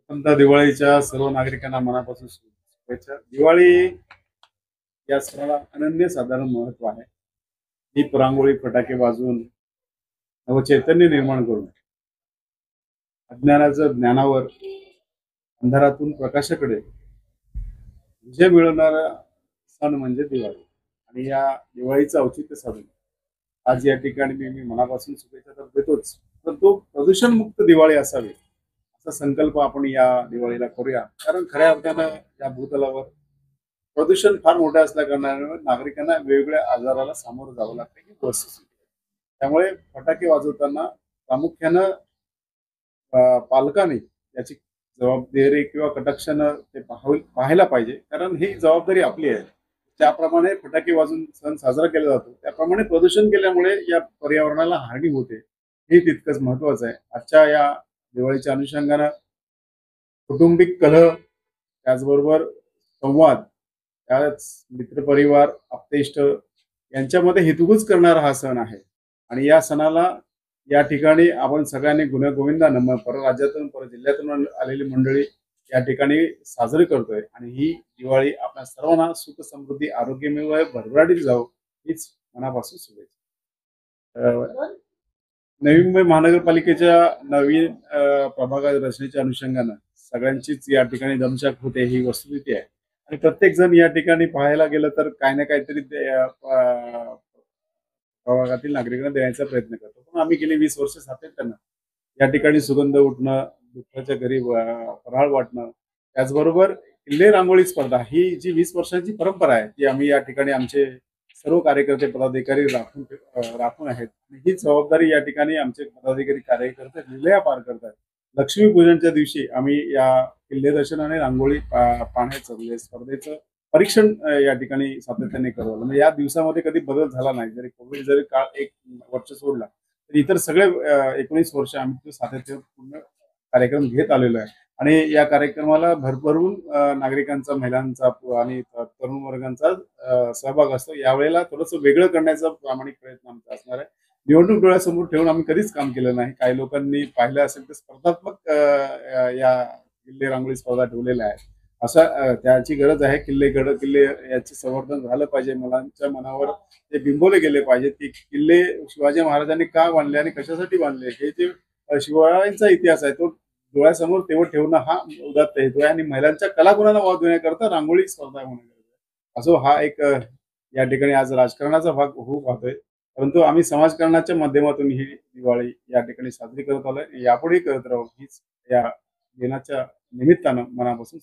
समजा दिवाळीच्या सर्व नागरिकांना मनापासून शुभेच्छा. दिवाळी या सणाला अनन्यसाधारण महत्व आहे. दीप, रांगोळी, फटाके वाजवून नवचैतन्य निर्माण करून अज्ञानाचं ज्ञानावर, अंधारातून प्रकाशाकडे विजय मिळवणारा सण म्हणजे दिवाळी. आणि या दिवाळीचं औचित्य साधून आज या ठिकाणी मी मनापासून शुभेच्छा तर देतोच, परंतु प्रदूषणमुक्त दिवाळी असावी असा संकल्प आपण या दिवाळीला करूया. कारण खऱ्या अर्थानं या भूतलावर प्रदूषण फार मोठं असल्या कारणाने नागरिकांना वेगवेगळ्या आजाराला सामोरं जावं लागतं ही वस्तुस्थिती आहे. त्यामुळे फटाके वाजवताना प्रामुख्यानं पालकांनी याची जबाबदारी किंवा कटाक्षानं ते पाहायला पाहिजे. कारण ही जबाबदारी आपली आहे. त्याप्रमाणे फटाके वाजून सण साजरा केला जातो, त्याप्रमाणे प्रदूषण केल्यामुळे या पर्यावरणाला हानी होते, हे तितकंच महत्वाचं आहे. आजच्या या दिवाळीच्या अनुषंगानं कौटुंबिक कलह, त्याचबरोबर संवाद, त्याच मित्रपरिवार, आप्तेष्ट यांच्यामध्ये हितगुज करणारा हा सण आहे. आणि या सणाला या ठिकाणी आपण सगळ्यांनी गुण्यागोविंदानं परराज्यातून, परजिल्ह्यातून आलेली मंडळी या ठिकाणी साजरी करतोय. आणि ही दिवाळी आपल्या सर्वांना सुख, समृद्धी, आरोग्यमय, भरभराटीत जावो हीच मनापासून शुभेच्छा. नवी मुंबई महानगरपालिकेच्या नवीन प्रभाग रचनेच्या अनुषंगानं सगळ्यांचीच या ठिकाणी दमछाक होते ही वस्तुस्थिती आहे. आणि प्रत्येक जण या ठिकाणी पाहायला गेलं तर काही ना काहीतरी प्रभागातील नागरिकांना देण्याचा प्रयत्न करतो. पण आम्ही गेली 20 वर्ष सातत्यानं या ठिकाणी सुगंध उठणं, दुःखाच्या घरी फराळ वाटणं, त्याचबरोबर किल्ले रांगोळी स्पर्धा ही जी 20 वर्षांची परंपरा आहे ती आम्ही या ठिकाणी आमचे सर्व कार्यकर्ते पदाधिकारी राखून आहेत. ही जबाबदारी या ठिकाणी आमचे पदाधिकारी कार्यकर्ते विलया पार करतात. लक्ष्मीपूजनच्या दिवशी आम्ही या किल्ले दर्शन आणि रांगोळी पाहण्याचं म्हणजे स्पर्धेचं परीक्षण या ठिकाणी सातत्याने करवलं. म्हणजे या दिवसामध्ये कधी बदल झाला नाही. जरी कोविड जरी काळ एक वर्ष सोडला तर इतर सगळे 19 वर्ष आम्ही तो सातत्यपूर्ण कार्यक्रम घेत आलेलो आहे. आणि या कार्यक्रमाला भरभरून नागरिकांचा, महिलांचा आणि तरुण वर्गांचा सहभाग असतो. यावेळेला थोडंसं वेगळं करण्याचा प्रामाणिक प्रयत्न आमचा असणार आहे. निवडणूक डोळ्यासमोर ठेवून आम्ही कधीच काम केलं नाही. काही लोकांनी पाहिलं असेल तर स्पर्धात्मक या किल्ले रांगोळी स्पर्धा ठेवलेल्या आहेत. अशा त्याची गरज आहे. किल्ले याचे संवर्धन झालं पाहिजे. मुलांच्या मनावर ते बिंबवले गेले पाहिजे की किल्ले शिवाजी महाराजांनी का बांधले आणि कशासाठी बांधले, हे जे शिवरायांचा इतिहास आहे तो डोळ्यासमोर तेवढं ठेवणं हा उदात्त हेतू आहे. आणि महिलांच्या कलागुणांना वाव देण्याकरता रांगोळी स्पर्धा होणं गरजेचं आहे. असो हा एक या ठिकाणी आज राजकारणाचा भाग होऊ पाहतोय, परंतु आम्ही समाजकारणाच्या माध्यमातून ही दिवाळी या ठिकाणी साजरी करत आलोय. यापुढेही करत राहू हीच या दिनाच्या निमित्तानं मनापासून